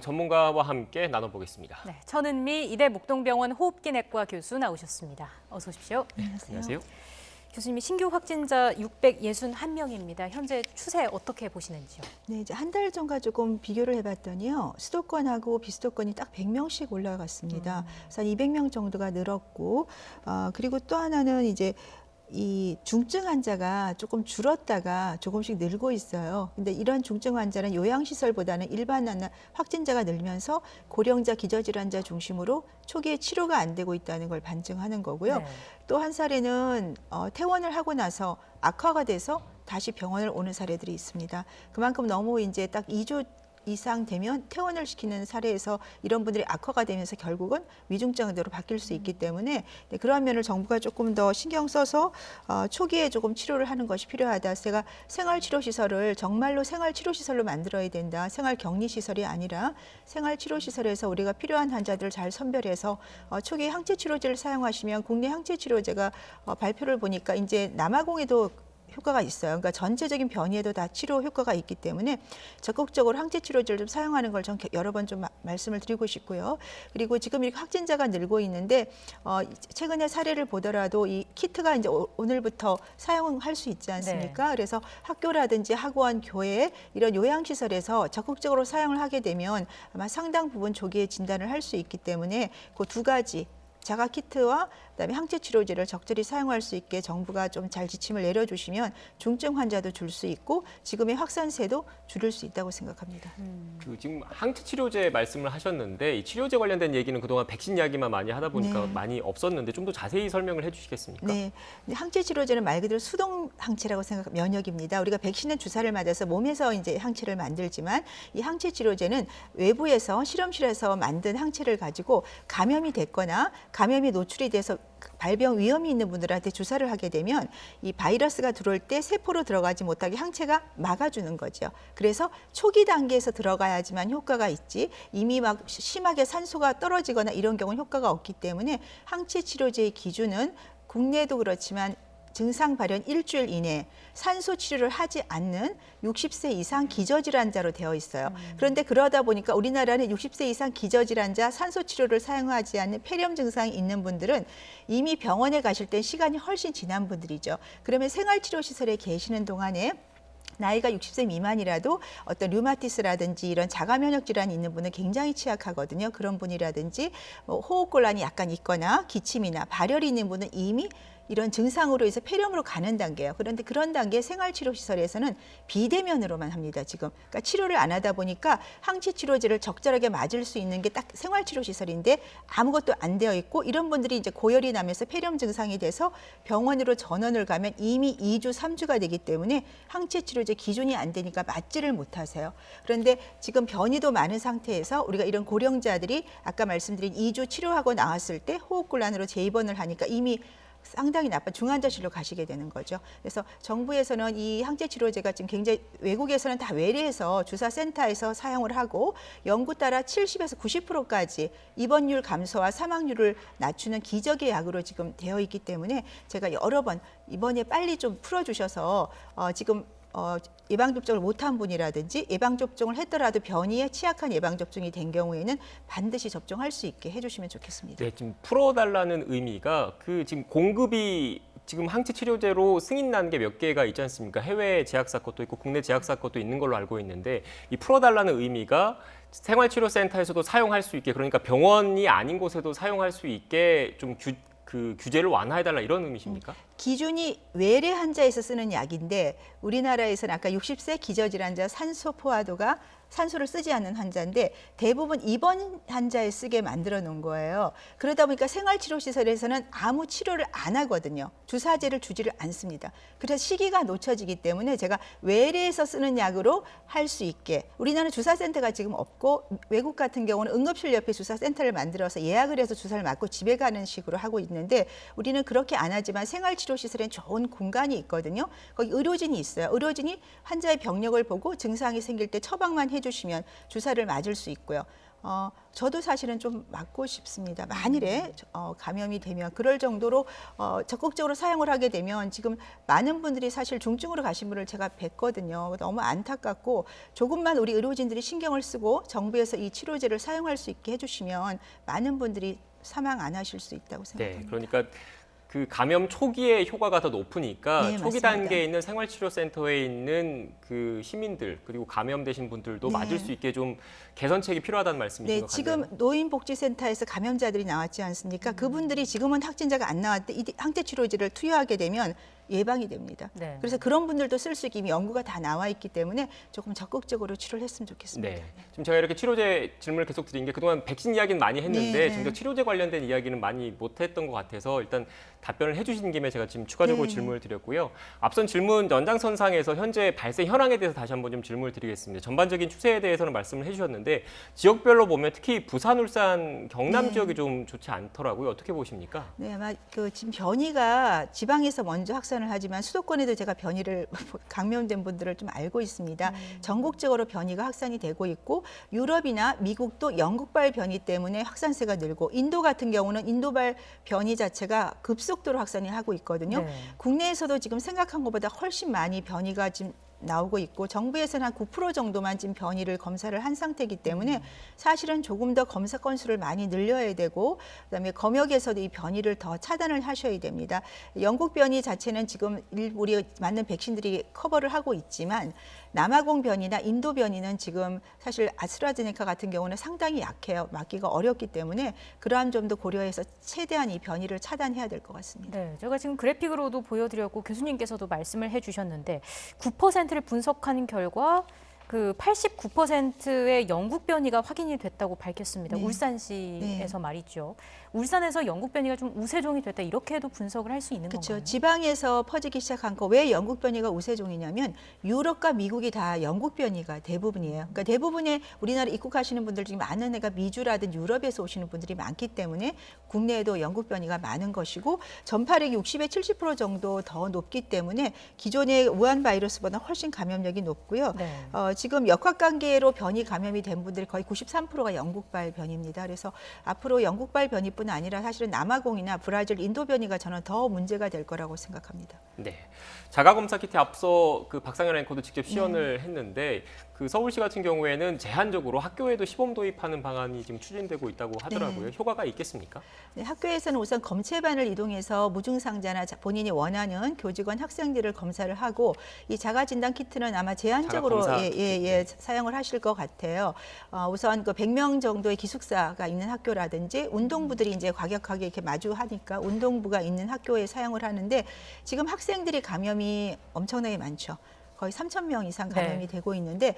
전문가와 함께 나눠보겠습니다. 네, 천은미 이대 목동병원 호흡기내과 교수 나오셨습니다. 어서 오십시오. 네, 안녕하세요. 교수님이 신규 확진자 661명입니다. 현재 추세 어떻게 보시는지요? 네, 이제 한 달 전과 조금 비교를 해봤더니요. 수도권하고 비수도권이 딱 100명씩 올라갔습니다. 그래서 한 200명 정도가 늘었고, 그리고 또 하나는 이제 이 중증 환자가 조금 줄었다가 조금씩 늘고 있어요. 근데 이런 중증 환자는 요양시설보다는 일반 확진자가 늘면서 고령자, 기저질환자 중심으로 초기에 치료가 안 되고 있다는 걸 반증하는 거고요. 네. 또 한 사례는 퇴원을 하고 나서 악화가 돼서 다시 병원을 오는 사례들이 있습니다. 그만큼 너무 이제 딱 2주 이상 되면 퇴원을 시키는 사례에서 이런 분들이 악화가 되면서 결국은 위중증으로 바뀔 수 있기 때문에 그러한 면을 정부가 조금 더 신경 써서 초기에 조금 치료를 하는 것이 필요하다. 제가 생활치료시설을 정말로 생활치료시설로 만들어야 된다. 생활격리시설이 아니라 생활치료시설에서 우리가 필요한 환자들을 잘 선별해서 초기에 항체치료제를 사용하시면 국내 항체치료제가 발표를 보니까 이제 남아공에도 효과가 있어요. 그러니까 전체적인 변이에도 다 치료 효과가 있기 때문에 적극적으로 항체치료제를 좀 사용하는 걸 전 여러 번 좀 말씀을 드리고 싶고요. 그리고 지금 이렇게 확진자가 늘고 있는데 최근에 사례를 보더라도 이 키트가 이제 오늘부터 사용할 수 있지 않습니까? 네. 그래서 학교라든지 학원, 교회 이런 요양시설에서 적극적으로 사용을 하게 되면 아마 상당 부분 조기에 진단을 할 수 있기 때문에 그 두 가지 자가 키트와 그다음에 항체 치료제를 적절히 사용할 수 있게 정부가 좀 잘 지침을 내려주시면 중증 환자도 줄 수 있고 지금의 확산세도 줄일 수 있다고 생각합니다. 지금 항체 치료제 말씀을 하셨는데 이 치료제 관련된 얘기는 그동안 백신 이야기만 많이 하다 보니까 네. 많이 없었는데 좀 더 자세히 설명을 해주시겠습니까? 네, 항체 치료제는 말 그대로 수동 항체라고 면역입니다. 우리가 백신은 주사를 맞아서 몸에서 이제 항체를 만들지만 이 항체 치료제는 외부에서 실험실에서 만든 항체를 가지고 감염이 됐거나 감염이 노출이 돼서 발병 위험이 있는 분들한테 주사를 하게 되면 이 바이러스가 들어올 때 세포로 들어가지 못하게 항체가 막아주는 거죠. 그래서 초기 단계에서 들어가야지만 효과가 있지 이미 막 심하게 산소가 떨어지거나 이런 경우는 효과가 없기 때문에 항체 치료제의 기준은 국내도 그렇지만 증상 발현 일주일 이내 산소 치료를 하지 않는 60세 이상 기저질환자로 되어 있어요. 그런데 그러다 보니까 우리나라는 60세 이상 기저질환자 산소 치료를 사용하지 않는 폐렴 증상이 있는 분들은 이미 병원에 가실 때 시간이 훨씬 지난 분들이죠. 그러면 생활치료시설에 계시는 동안에 나이가 60세 미만이라도 어떤 류마티스라든지 이런 자가면역 질환이 있는 분은 굉장히 취약하거든요. 그런 분이라든지 호흡곤란이 약간 있거나 기침이나 발열이 있는 분은 이미 이런 증상으로 해서 폐렴으로 가는 단계예요. 그런데 그런 단계 생활치료시설에서는 비대면으로만 합니다. 지금 그러니까 치료를 안 하다 보니까 항체 치료제를 적절하게 맞을 수 있는 게 딱 생활치료시설인데 아무것도 안 되어 있고 이런 분들이 이제 고열이 나면서 폐렴 증상이 돼서 병원으로 전원을 가면 이미 2주, 3주가 되기 때문에 항체 치료제 기준이 안 되니까 맞지를 못하세요. 그런데 지금 변이도 많은 상태에서 우리가 이런 고령자들이 아까 말씀드린 2주 치료하고 나왔을 때 호흡곤란으로 재입원을 하니까 이미 상당히 나쁜 중환자실로 가시게 되는 거죠. 그래서 정부에서는 이 항체 치료제가 지금 굉장히 외국에서는 다 외래해서 주사센터에서 사용을 하고 연구 따라 70에서 90%까지 입원율 감소와 사망률을 낮추는 기적의 약으로 지금 되어 있기 때문에 제가 여러 번 이번에 빨리 좀 풀어주셔서 지금 예방접종을 못한 분이라든지 예방접종을 했더라도 변이에 취약한 예방접종이 된 경우에는 반드시 접종할 수 있게 해주시면 좋겠습니다. 네, 지금 풀어달라는 의미가 지금 공급이 지금 항체 치료제로 승인 난 게 몇 개가 있지 않습니까? 해외 제약사 것도 있고 국내 제약사 것도 있는 걸로 알고 있는데 이 풀어달라는 의미가 생활치료센터에서도 사용할 수 있게 그러니까 병원이 아닌 곳에도 사용할 수 있게 좀 규제를 완화해달라 이런 의미십니까? 기준이 외래 환자에서 쓰는 약인데 우리나라에서는 아까 60세 기저질환자 산소 포화도가 산소를 쓰지 않는 환자인데 대부분 입원 환자에 쓰게 만들어 놓은 거예요. 그러다 보니까 생활치료시설에서는 아무 치료를 안 하거든요. 주사제를 주지를 않습니다. 그래서 시기가 놓쳐지기 때문에 제가 외래에서 쓰는 약으로 할 수 있게 우리나라는 주사센터가 지금 없고 외국 같은 경우는 응급실 옆에 주사센터를 만들어서 예약을 해서 주사를 맞고 집에 가는 식으로 하고 있는데 우리는 그렇게 안 하지만 생활치료시설엔 좋은 공간이 있거든요. 거기 의료진이 있어요. 의료진이 환자의 병력을 보고 증상이 생길 때 처방만 해주시면 주사를 맞을 수 있고요. 저도 사실은 좀 맞고 싶습니다. 만일에 감염이 되면 그럴 정도로 적극적으로 사용을 하게 되면 지금 많은 분들이 사실 중증으로 가신 분을 제가 뵀거든요. 너무 안타깝고 조금만 우리 의료진들이 신경을 쓰고 정부에서 이 치료제를 사용할 수 있게 해주시면 많은 분들이 사망 안 하실 수 있다고 생각합니다. 네, 그러니까 그 감염 초기에 효과가 더 높으니까 네, 초기 맞습니다. 단계에 있는 생활치료센터에 있는 그 시민들 그리고 감염되신 분들도 네. 맞을 수 있게 좀 개선책이 필요하다는 말씀이신 네, 것 같네요. 지금 노인복지센터에서 감염자들이 나왔지 않습니까? 그분들이 지금은 확진자가 안 나왔대 이 항체 치료제를 투여하게 되면 예방이 됩니다. 네. 그래서 그런 분들도 쓸 수 있게 이미 연구가 다 나와 있기 때문에 조금 적극적으로 치료를 했으면 좋겠습니다. 네. 지금 제가 이렇게 치료제 질문을 계속 드린 게 그동안 백신 이야기는 많이 했는데 네. 좀 더 치료제 관련된 이야기는 많이 못했던 것 같아서 일단 답변을 해주신 김에 제가 지금 추가적으로 네. 질문을 드렸고요. 앞선 질문 연장선상에서 현재 발생 현황에 대해서 다시 한번 좀 질문을 드리겠습니다. 전반적인 추세에 대해서는 말씀을 해주셨는데 지역별로 보면 특히 부산, 울산, 경남 네. 지역이 좀 좋지 않더라고요. 어떻게 보십니까? 네, 아마 그 지금 변이가 지방에서 먼저 확산을 하지만 수도권에도 제가 변이를 감염된 분들을 좀 알고 있습니다. 전국적으로 변이가 확산이 되고 있고 유럽이나 미국도 영국발 변이 때문에 확산세가 늘고 인도 같은 경우는 인도발 변이 자체가 급속도로 확산이 하고 있거든요. 네. 국내에서도 지금 생각한 것보다 훨씬 많이 변이가 지금 나오고 있고 정부에서는 한 9% 정도만 지금 변이를 검사를 한 상태이기 때문에 사실은 조금 더 검사 건수를 많이 늘려야 되고 그다음에 검역에서도 이 변이를 더 차단을 하셔야 됩니다. 영국 변이 자체는 지금 우리 맞는 백신들이 커버를 하고 있지만 남아공 변이나 인도 변이는 지금 사실 아스트라제네카 같은 경우는 상당히 약해요. 맞기가 어렵기 때문에 그러한 점도 고려해서 최대한 이 변이를 차단해야 될 것 같습니다. 네, 제가 지금 그래픽으로도 보여드렸고 교수님께서도 말씀을 해주셨는데 9%를 분석한 결과 그 89%의 영국 변이가 확인이 됐다고 밝혔습니다. 네. 울산시에서 말이죠. 울산에서 영국 변이가 좀 우세종이 됐다 이렇게도 분석을 할 수 있는 그렇죠. 건가요? 지방에서 퍼지기 시작한 거 왜 영국 변이가 우세종이냐면 유럽과 미국이 다 영국 변이가 대부분이에요. 그러니까 대부분의 우리나라 입국하시는 분들 중에 많은 애가 미주라든 유럽에서 오시는 분들이 많기 때문에 국내에도 영국 변이가 많은 것이고 전파력이 60에 70% 정도 더 높기 때문에 기존의 우한 바이러스보다 훨씬 감염력이 높고요. 네. 지금 역학관계로 변이 감염이 된 분들이 거의 93%가 영국발 변이입니다. 그래서 앞으로 영국발 변이뿐 아니라 사실은 남아공이나 브라질, 인도 변이가 저는 더 문제가 될 거라고 생각합니다. 네. 자가검사 키트 앞서 그 박상현 앵커도 직접 시연을 했는데 그 서울시 같은 경우에는 제한적으로 학교에도 시범 도입하는 방안이 지금 추진되고 있다고 하더라고요. 효과가 있겠습니까? 네, 학교에서는 우선 검체반을 이동해서 무증상자나 본인이 원하는 교직원 학생들을 검사를 하고 이 자가진단 키트는 아마 제한적으로 자가검사 키트. 사용을 하실 것 같아요. 우선 그 100명 정도의 기숙사가 있는 학교라든지 운동부들이 이제 과격하게 이렇게 마주하니까 운동부가 있는 학교에 사용을 하는데 지금 학생들이 감염이 엄청나게 많죠. 거의 3,000명 이상 감염이 네. 되고 있는데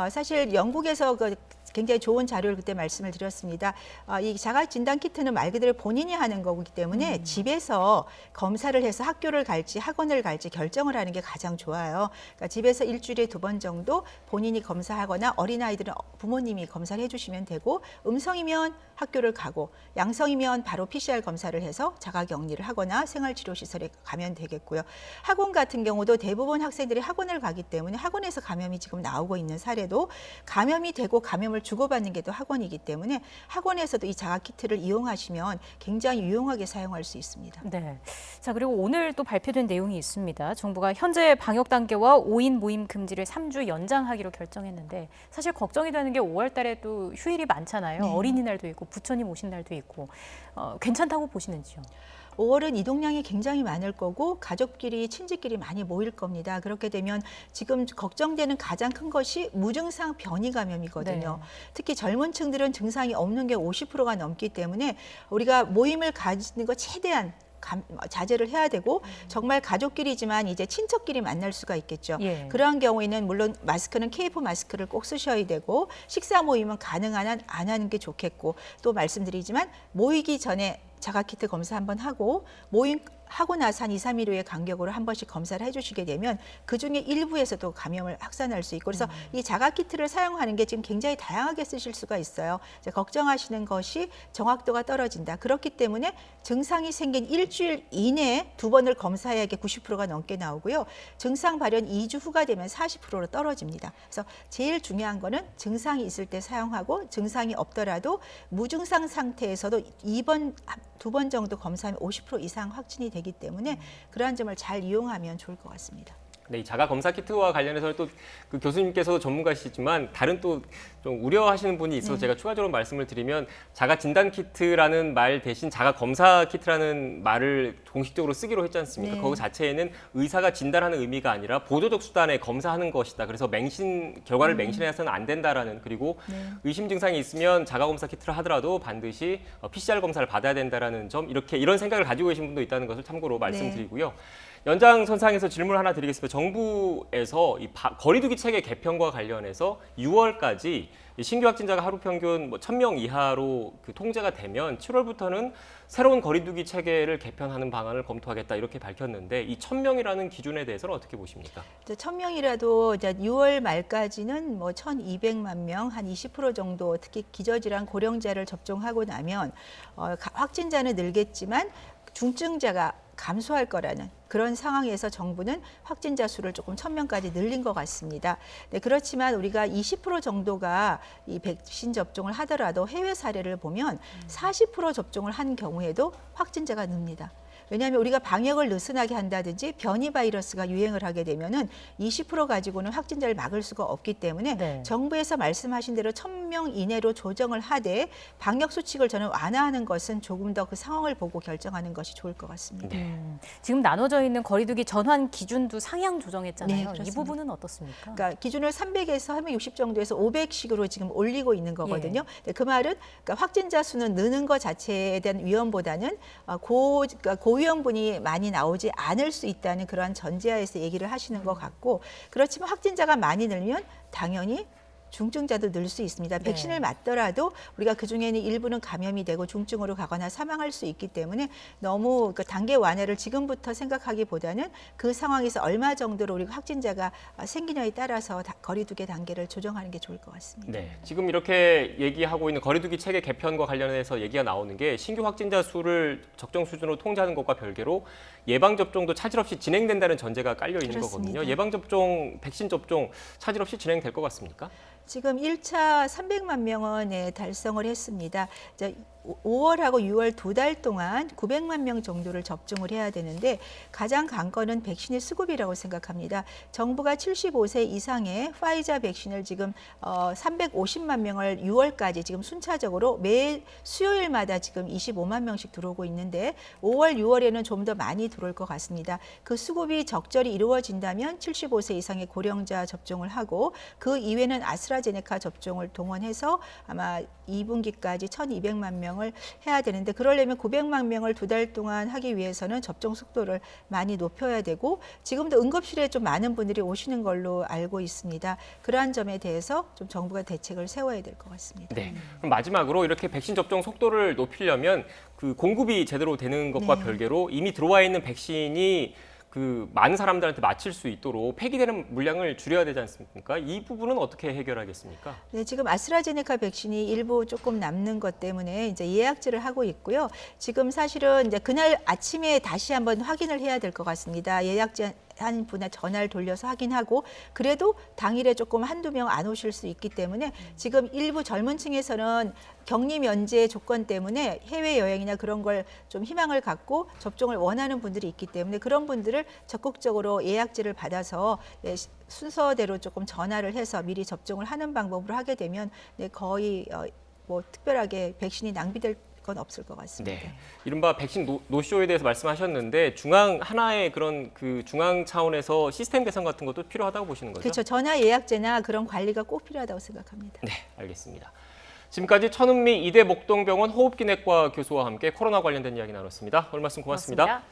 사실 영국에서 그 굉장히 좋은 자료를 그때 말씀을 드렸습니다. 이 자가 진단 키트는 말 그대로 본인이 하는 거기 때문에 집에서 검사를 해서 학교를 갈지 학원을 갈지 결정을 하는 게 가장 좋아요. 그러니까 집에서 일주일에 2번 정도 본인이 검사하거나 어린아이들은 부모님이 검사를 해주시면 되고 음성이면 학교를 가고 양성이면 바로 PCR 검사를 해서 자가격리를 하거나 생활치료시설에 가면 되겠고요. 학원 같은 경우도 대부분 학생들이 학원을 가기 때문에 학원에서 감염이 지금 나오고 있는 사례도 감염이 되고 감염을 주고받는 게 또 학원이기 때문에 학원에서도 이 자가키트를 이용하시면 굉장히 유용하게 사용할 수 있습니다. 네. 자, 그리고 오늘 또 발표된 내용이 있습니다. 정부가 현재 방역 단계와 5인 모임 금지를 3주 연장하기로 결정했는데 사실 걱정이 되는 게 5월 달에 또 휴일이 많잖아요. 네. 어린이날도 있고 부처님 오신 날도 있고 괜찮다고 보시는지요? 5월은 이동량이 굉장히 많을 거고 가족끼리 친지끼리 많이 모일 겁니다. 그렇게 되면 지금 걱정되는 가장 큰 것이 무증상 변이 감염이거든요. 네. 특히 젊은 층들은 증상이 없는 게 50%가 넘기 때문에 우리가 모임을 가지는 거 최대한 자제를 해야 되고 정말 가족끼리지만 이제 친척끼리 만날 수가 있겠죠. 예. 그러한 경우에는 물론 마스크는 KF 마스크를 꼭 쓰셔야 되고 식사 모임은 가능한 한 안 하는 게 좋겠고 또 말씀드리지만 모이기 전에 자가키트 검사 한번 하고 모임 하고 나서 한 2, 3일 후에 간격으로 한 번씩 검사를 해주시게 되면 그중에 일부에서도 감염을 확산할 수 있고 그래서 이 자가 키트를 사용하는 게 지금 굉장히 다양하게 쓰실 수가 있어요. 이제 걱정하시는 것이 정확도가 떨어진다. 그렇기 때문에 증상이 생긴 일주일 이내에 2번을 검사해야 이게 90%가 넘게 나오고요. 증상 발현 2주 후가 되면 40%로 떨어집니다. 그래서 제일 중요한 거는 증상이 있을 때 사용하고 증상이 없더라도 무증상 상태에서도 2번 정도 검사하면 50% 이상 확진이 되기 때문에 그러한 점을 잘 이용하면 좋을 것 같습니다. 네, 이 자가 검사 키트와 관련해서 또 그 교수님께서도 전문가시지만 다른 또 좀 우려하시는 분이 있어서 제가 추가적으로 말씀을 드리면 자가 진단 키트라는 말 대신 자가 검사 키트라는 말을 공식적으로 쓰기로 했지 않습니까? 네. 그거 자체에는 의사가 진단하는 의미가 아니라 보조적 수단에 검사하는 것이다. 그래서 결과를 맹신해서는 안 된다라는 그리고 의심 증상이 있으면 자가 검사 키트를 하더라도 반드시 PCR 검사를 받아야 된다라는 점 이런 생각을 가지고 계신 분도 있다는 것을 참고로 말씀드리고요. 연장선상에서 질문 하나 드리겠습니다. 정부에서 이 거리두기 체계 개편과 관련해서 6월까지 신규 확진자가 하루 평균 1,000명 이하로 그 통제가 되면 7월부터는 새로운 거리두기 체계를 개편하는 방안을 검토하겠다 이렇게 밝혔는데 이 1,000명이라는 기준에 대해서는 어떻게 보십니까? 1,000명이라도 이제 6월 말까지는 1,200만 명, 한 20% 정도 특히 기저질환 고령자를 접종하고 나면 확진자는 늘겠지만 중증자가 감소할 거라는 그런 상황에서 정부는 확진자 수를 조금 1,000명까지 늘린 것 같습니다. 네, 그렇지만 우리가 20% 정도가 이 백신 접종을 하더라도 해외 사례를 보면 40% 접종을 한 경우에도 확진자가 늡니다. 왜냐하면 우리가 방역을 느슨하게 한다든지 변이 바이러스가 유행을 하게 되면은 20% 가지고는 확진자를 막을 수가 없기 때문에 네. 정부에서 말씀하신 대로 1,000명 이내로 조정을 하되 방역 수칙을 저는 완화하는 것은 조금 더 그 상황을 보고 결정하는 것이 좋을 것 같습니다. 지금 나눠져 있는 거리두기 전환 기준도 상향 조정했잖아요. 네, 이 그렇습니다. 부분은 어떻습니까? 그러니까 기준을 300에서 360 정도에서 500씩으로 지금 올리고 있는 거거든요. 네, 그 말은 그러니까 확진자 수는 느는 것 자체에 대한 위험보다는 그러니까 고위험군이 많이 나오지 않을 수 있다는 그러한 전제하에서 얘기를 하시는 것 같고 그렇지만 확진자가 많이 늘면 당연히 중증자도 늘 수 있습니다. 백신을 맞더라도 우리가 그중에는 일부는 감염이 되고 중증으로 가거나 사망할 수 있기 때문에 너무 그 단계 완화를 지금부터 생각하기보다는 그 상황에서 얼마 정도로 우리가 확진자가 생기냐에 따라서 거리두기 단계를 조정하는 게 좋을 것 같습니다. 네, 지금 이렇게 얘기하고 있는 거리두기 체계 개편과 관련해서 얘기가 나오는 게 신규 확진자 수를 적정 수준으로 통제하는 것과 별개로 예방접종도 차질 없이 진행된다는 전제가 깔려 있는 그렇습니다. 거거든요. 예방접종, 백신 접종 차질 없이 진행될 것 같습니까? 지금 1차 300만 명은 달성을 했습니다. 5월하고 6월 2달 동안 900만 명 정도를 접종을 해야 되는데 가장 관건은 백신의 수급이라고 생각합니다. 정부가 75세 이상의 파이자 백신을 지금 350만 명을 6월까지 지금 순차적으로 매 수요일마다 지금 25만 명씩 들어오고 있는데 5월, 6월에는 좀 더 많이 들어올 것 같습니다. 그 수급이 적절히 이루어진다면 75세 이상의 고령자 접종을 하고 그 이외에는 아스트라제네카 접종을 동원해서 아마 2분기까지 1,200만 명을 해야 되는데 그러려면 900만 명을 2달 동안 하기 위해서는 접종 속도를 많이 높여야 되고 지금도 응급실에 좀 많은 분들이 오시는 걸로 알고 있습니다. 그러한 점에 대해서 좀 정부가 대책을 세워야 될 것 같습니다. 네. 그럼 마지막으로 이렇게 백신 접종 속도를 높이려면 그 공급이 제대로 되는 것과 별개로 이미 들어와 있는 백신이 그 많은 사람들한테 맞힐 수 있도록 폐기되는 물량을 줄여야 되지 않습니까? 이 부분은 어떻게 해결하겠습니까? 네, 지금 아스트라제네카 백신이 일부 조금 남는 것 때문에 이제 예약제를 하고 있고요. 지금 사실은 이제 그날 아침에 다시 한번 확인을 해야 될 것 같습니다. 예약제 한 분에 전화를 돌려서 확인하고 그래도 당일에 조금 한두 명 안 오실 수 있기 때문에 지금 일부 젊은 층에서는 격리 면제 조건 때문에 해외여행이나 그런 걸 좀 희망을 갖고 접종을 원하는 분들이 있기 때문에 그런 분들을 적극적으로 예약제를 받아서 순서대로 조금 전화를 해서 미리 접종을 하는 방법으로 하게 되면 거의 특별하게 백신이 낭비될 건 없을 것 같습니다. 네. 이른바 백신 노쇼에 대해서 말씀하셨는데 하나의 그런 그 중앙 차원에서 시스템 개선 같은 것도 필요하다고 보시는 거죠? 그렇죠. 전화 예약제나 그런 관리가 꼭 필요하다고 생각합니다. 네, 알겠습니다. 지금까지 천은미 이대 목동병원 호흡기내과 교수와 함께 코로나 관련된 이야기 나눴습니다. 오늘 말씀 고맙습니다.